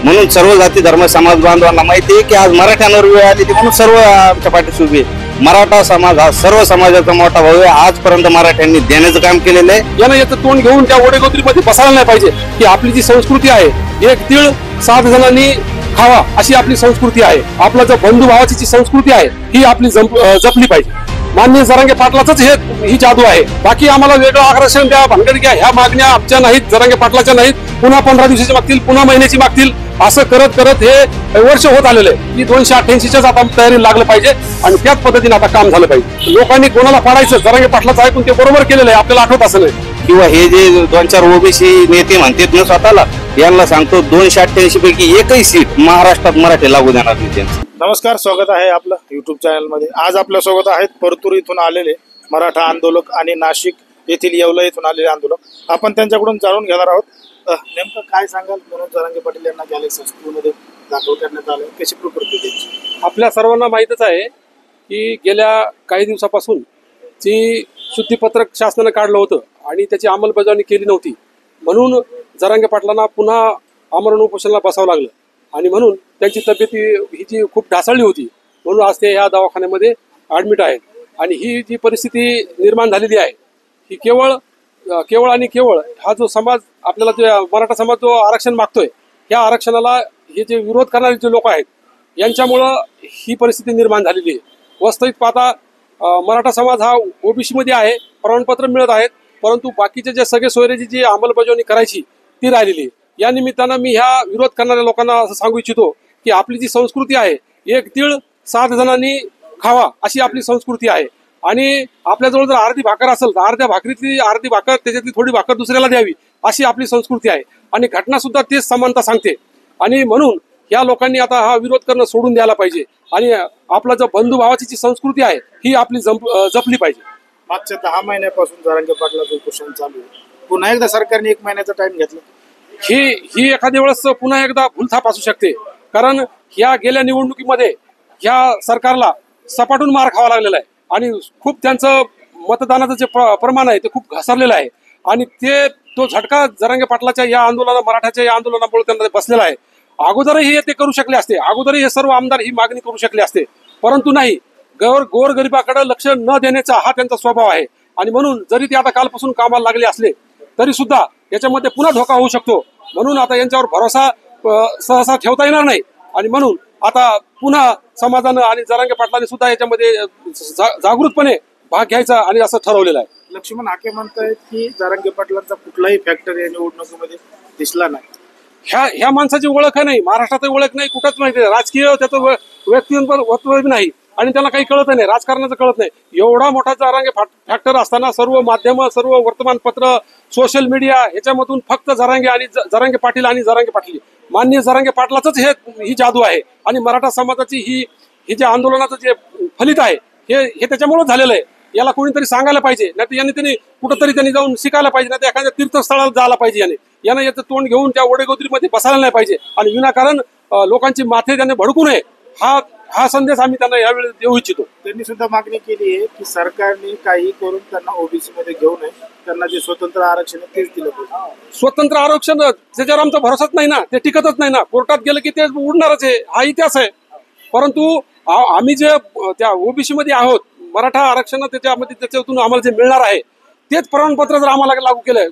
म्हणून सर्व जाती धर्म समाज बांधवांना माहिती आहे की आज मराठ्यांवर वेळ आली म्हणून सर्व आमच्या पाठीशी उभी आहे. मराठा समाज हा सर्व समाजाचा मोठा भाऊ आहे. आजपर्यंत मराठ्यांनी देण्याचं काम केलेलं आहे. यानं याचं तोंड घेऊन त्या ओढेगोत्रीमध्ये बसायला नाही पाहिजे की आपली जी संस्कृती आहे एक तीळ 7 जणांनी खावा अशी आपली संस्कृती आहे. आपला जो बंधुभावाची जी संस्कृती आहे ही आपली जपली पाहिजे. माननीय जरांगे पाटलाच ही जादू आहे. बाकी आम्हाला वेगळं आकर्षण द्या, भानगड घ्या, ह्या मागण्या आमच्या नाहीत, जरांगे पाटलाच्या नाहीत. पुन्हा 15 दिवसाची मागतील, पुन्हा महिन्याची मागतील. असं करत करत हे वर्ष होत आलेलं आहे की 288च्याच आता तयारी लागलं पाहिजे आणि त्याच पद्धतीने आता काम झालं पाहिजे. लोकांनी कोणाला पाडायचं जरांगे पाटलाचं ऐकून ते बरोबर केलेलं आहे, आपल्याला आठवत असं नाही. किंवा हे जे 2-4 ओबीसी नेते म्हणतात ना स्वतःला, यांना सांगतो 288 पैकी एकही सीट महाराष्ट्रात मराठी लागू देणार नाही त्यांचं. नमस्कार, स्वागत आहे आपलं युट्यूब चॅनलमध्ये. आज आपल्या सोबत आहेत परतूर इथून आलेले मराठा आंदोलक आणि नाशिक येथील येवला इथून आलेले आंदोलक. आपण त्यांच्याकडून जाणून घेणार आहोत नेमकं काय सांगाल. मनोज जरांगे पाटील यांना गॅलेक्सी स्कूलमध्ये दाखल करण्यात आलं, कशी प्रकृती त्यांची. आपल्या सर्वांना माहीतच आहे की गेल्या काही दिवसापासून जी शुद्धीपत्रक शासनानं काढलं होतं आणि त्याची अंमलबजावणी केली नव्हती, म्हणून जरांगे पाटलांना पुन्हा आमरण उपोषणाला बसावं लागलं आणि म्हणून त्यांची तब्येत ही जी खूप ढासळली होती, म्हणून आज ते ह्या दवाखान्यामध्ये ॲडमिट आहेत. आणि ही जी परिस्थिती निर्माण झालेली आहे ही केवळ आणि केवळ हा जो समाज आपल्याला जो मराठा समाज जो आरक्षण मागतोय, ह्या आरक्षणाला हे जे विरोध करणारे जे लोक आहेत यांच्यामुळं ही परिस्थिती निर्माण झालेली आहे. वास्तविक पाहता मराठा समाज हा ओबीसी मध्ये आहे, प्रमाणपत्र मिळत आहेत, परंतु बाकीचे जे सगळे सोयऱ्याची जी अंमलबजावणी करायची ती राहिलेली आहे. या निमित्तानं मी ह्या विरोध करणाऱ्या लोकांना असं सांगू इच्छितो की आपली जी संस्कृती आहे एक तीळ 7 जणांनी खावा अशी आपली संस्कृती आहे. आणि आपल्याजवळ जर अर्धी भाकर असेल तर अर्ध्या भाकरीतली अर्धी भाकर त्याच्यातली थोडी भाकर दुसऱ्याला द्यावी अशी आपली संस्कृती आहे. आणि घटना सुद्धा तेच समानता सांगते. आणि म्हणून या लोकांनी आता हा विरोध करणं सोडून द्यायला पाहिजे आणि आपला जो बंधुभावाची जी संस्कृती आहे ही आपली जपली पाहिजे. मागच्या 10 महिन्यापासून जरांगे पाटलाचं उपोषण चालू आहे. पुन्हा एकदा सरकारने 1 महिन्याचा टाइम घेतला. ही एखाद्या वेळेस पुन्हा एकदा भूलथाप असू शकते, कारण ह्या गेल्या निवडणुकीमध्ये ह्या सरकारला सपाटून मार खावा लागलेला आहे आणि खूप त्यांचं मतदानाचं जे प्रमाण आहे ते खूप घसरलेलं आहे. आणि तो झटका जरांगे पाटलाच्या या मराठाच्या या आंदोलनामुळे त्यांना बसलेला आहे. अगोदरही ते करू शकले असते, अगोदरही हे सर्व आमदार ही मागणी करू शकले असते, परंतु नाही. गोरगरिबाकडे लक्ष न देण्याचा हा त्यांचा स्वभाव आहे. आणि म्हणून जरी ते आता कालपासून कामाला लागले असले तरी सुद्धा याच्यामध्ये पुन्हा धोका होऊ शकतो. म्हणून आता यांच्यावर भरोसा सहसा ठेवता येणार नाही. आणि म्हणून आता पुन्हा समाजानं आणि जरांगे पाटलांनी सुद्धा याच्यामध्ये जागृतपणे भाग घ्यायचा आणि असं ठरवलेलं आहे. लक्ष्मण हाके म्हणतायत की जरांगे पाटलांचा कुठलाही फॅक्टर या निवडणुकीमध्ये दिसला नाही. ह्या माणसाची ओळख नाही, महाराष्ट्रात ओळख नाही, कुठंच माहिती नाही. राजकीय त्याचं व्यक्तिमत्व नाही आणि त्याला काही कळत नाही, राजकारणाचं कळत नाही. एवढा मोठा जरांगे फॅक्टर असताना सर्व माध्यम, सर्व वर्तमानपत्र, सोशल मीडिया ह्याच्यामधून फक्त जरांगे पाटील आणि जरांगे पाटील, माननीय जरांगे पाटलाच ही जादू आहे. आणि मराठा समाजाची ही जे आंदोलनाचं जे फलित आहे हे त्याच्यामुळेच झालेलं आहे. याला कोणीतरी सांगायला पाहिजे, नाही तर त्यांनी कुठंतरी त्यांनी जाऊन शिकायला पाहिजे, नाही तर एखाद्या तीर्थस्थळाला जायला पाहिजे. यानं याचं तोंड घेऊन त्या ओढेगोत्रीमध्ये बसायला नाही पाहिजे आणि विनाकारण लोकांची माथे त्याने भडकू नये हा संदेश आम्ही त्यांना यावेळी देऊ इच्छितो. त्यांनी सुद्धा मागणी केली आहे की सरकारने काही करून त्यांना ओबीसी मध्ये घेऊ नये, त्यांना जे स्वतंत्र आरक्षण आहे तेच दिलं पाहिजे. स्वतंत्र आरक्षण त्याच्यावर आमचा भरोसाच नाही ना, ते टिकतच नाही ना. कोर्टात गेलं की ते उडणारच आहे, हा इतिहास आहे. परंतु आम्ही जे त्या ओबीसी मध्ये आहोत, मराठा आरक्षण त्याच्यातून आम्हाला जे मिळणार आहे तेच प्रमाणपत्र जर आम्हाला लागू केलं,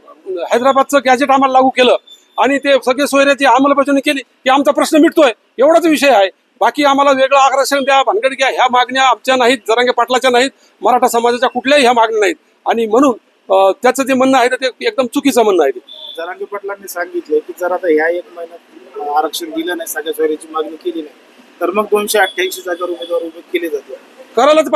हैदराबादचं गॅजेट आम्हाला लागू केलं आणि ते सगळे सोयऱ्याची अंमलबजावणी केली की आमचा प्रश्न मिटतोय, एवढाच विषय आहे. बाकी आम्हाला वेगळं आकर्षण द्या, भानगड घ्या, ह्या मागण्या आमच्या नाहीत, जरांगे पाटलाच्या नाहीत, मराठा समाजाच्या कुठल्याही ह्या मागण्या नाहीत. आणि म्हणून त्याचं जे म्हणणं आहे ते एकदम चुकीचं म्हणणं आहे. जरांगे पाटलांनी सांगितलं की जर आता ह्या 1 महिन्यात आरक्षण दिलं नाही, सगळ्या सोयऱ्याची मागणी केली नाही तर मग 288 जागेवर उमेदवार उभे केले जाते. करायलाच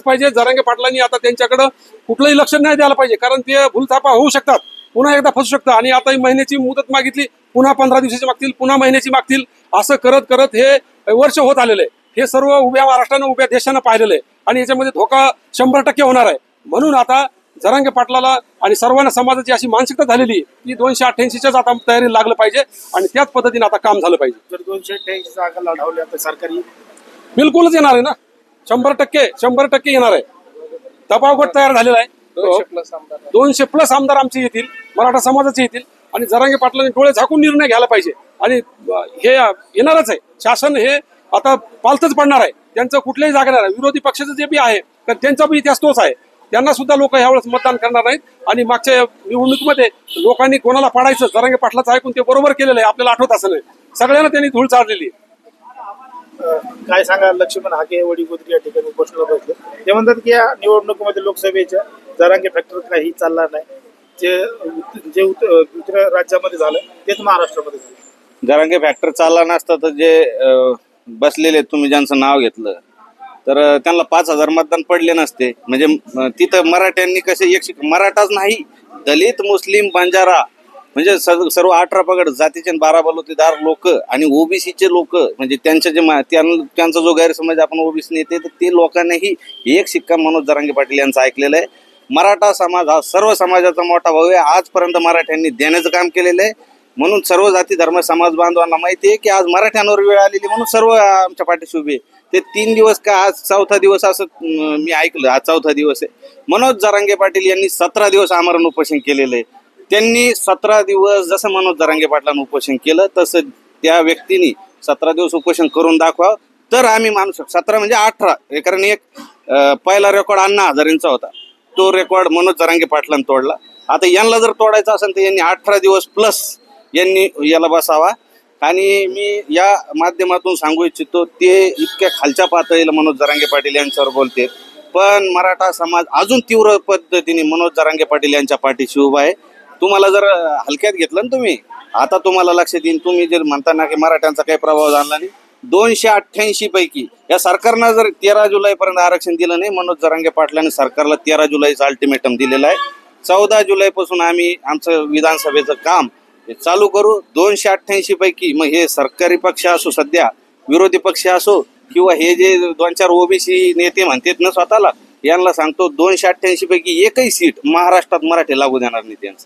पाहिजे. जरांगे पाटलांनी आता त्यांच्याकडे कुठलंही लक्ष नाही द्यायला पाहिजे, कारण ते भूलथापा होऊ शकतात, पुन्हा एकदा फसू शकतात. आणि आता महिन्याची मुदत मागितली, पुन्हा 15 दिवसाची मागतील, पुन्हा महिन्याची मागतील. असं करत करत हे वर्ष होत आलेलं आहे. हे सर्व उभ्या महाराष्ट्रानं, उभ्या देशानं पाहिलेलं आहे आणि याच्यामध्ये धोका 100% होणार आहे. म्हणून आता जरांगे पाटलाला आणि सर्वांना समाजाची अशी मानसिकता झालेली आहे की 288च्याच आता तयारी लागलं पाहिजे आणि त्याच पद्धतीने आता काम झालं पाहिजे. जर 288 जागा लढवल्या तर सरकारी बिलकुलच येणार आहे ना, 100% येणार आहे. दबाव गट तयार झालेला आहे. 200+ आमदार आमचे येतील, मराठा समाजाचे येतील आणि जरांगे पाटलांनी डोळे झाकून निर्णय घ्यायला पाहिजे. आणि हे येणारच आहे, शासन हे आता पालतच पडणार आहे. त्यांचं कुठल्याही जागा नाही. विरोधी पक्षाचं जे बी आहे तर त्यांचा बी इतिहास तोच आहे. त्यांना सुद्धा लोक यावेळेस मतदान करणार नाहीत. आणि मागच्या निवडणुकीमध्ये लोकांनी कोणाला पाडायचं जरांगे पाटलाचं ऐकून ते बरोबर केलेलं आहे. आपल्याला आठवत असं नाही, सगळ्यांना त्यांनी धूळ चाललेली आहे. काय सांगा, लक्ष्मण हाके वडीगोद्री या ठिकाणी बसलं बसले. ते म्हणतात की या निवडणुकीमध्ये लोकसभेच्या जरांगे फॅक्टर काही चालणार नाही. जे दुसऱ्या राज्यामध्ये झालं तेच महाराष्ट्रामध्ये झालं. जरांगे फॅक्टर चालला नसता तर जे बसलेले तुम्ही ज्यांचं नाव घेतलं तर त्यांना 5,000 मतदान पडले नसते. म्हणजे तिथं मराठ्यांनी कसे मराठाच नाही, दलित, मुस्लिम, बंजारा म्हणजे सर्व 18 पगड जातीचे 12 बलुतेदार लोक आणि ओबीसीचे लोक, म्हणजे त्यांच्या त्यांचा जो गैरसमज आपण ओबीसी नेते तर ते लोकांनाही एक शिक्का मनोज जरांगे पाटील यांचं ऐकलेलं आहे. मराठा समाज हा सर्व समाजाचा मोठा भाऊ आहे. आजपर्यंत मराठ्यांनी देण्याचं काम केलेलं आहे. म्हणून सर्व जाती धर्म समाज बांधवांना माहिती आहे की आज मराठ्यांवर वेळ आलेली, म्हणून सर्व आमच्या पाठीशी उभे. ते 3 दिवस का आज 4था दिवस असं मी ऐकलं, आज 4था दिवस आहे. मनोज जरांगे पाटील यांनी 17 दिवस आमरण उपोषण केलेलं आहे. त्यांनी 17 दिवस जसं मनोज जरांगे पाटलांनी उपोषण केलं तसं त्या व्यक्तीने 17 दिवस उपोषण करून दाखवावं तर आम्ही मानू शकतो. 17 म्हणजे 18, कारण एक पहिला रेकॉर्ड अण्णा हजारेंचा होता, तो रेकॉर्ड मनोज जरांगे पाटलांनी तोडला. आता यांना जर तोडायचा असेल तर यांनी 18 दिवस प्लस यांनी याला बसावा. आणि मी या माध्यमातून सांगू इच्छितो, ते इतक्या खालच्या पातळीला मनोज जरांगे पाटील यांच्यावर बोलते, पण मराठा समाज अजून तीव्र पद्धतीने मनोज जरांगे पाटील यांच्या पाठीशी उभा आहे. तुम्हाला जर हलक्यात घेतलं ना तुम्ही, आता तुम्हाला लक्षात येईल. तुम्ही जर म्हणताना की मराठ्यांचा काही प्रभाव झाला नाही, 288 पैकी या सरकारनं जर 13 जुलैपर्यंत आरक्षण दिलं नाही, मनोज जरांगे पाटलांनी सरकारला 13 जुलैचं अल्टिमेटम दिलेलं आहे. 14 जुलैपासून आम्ही आमचं विधानसभेचं काम चालू करू. 288 पैकी मग हे सरकारी पक्ष असो, सध्या विरोधी पक्ष असो, किंवा हे जे 2-4 ओबीसी नेते म्हणतात ना स्वतःला, यांना सांगतो 288 पैकी एकही सीट महाराष्ट्रात मराठी लागू देणार नाही त्यांचं.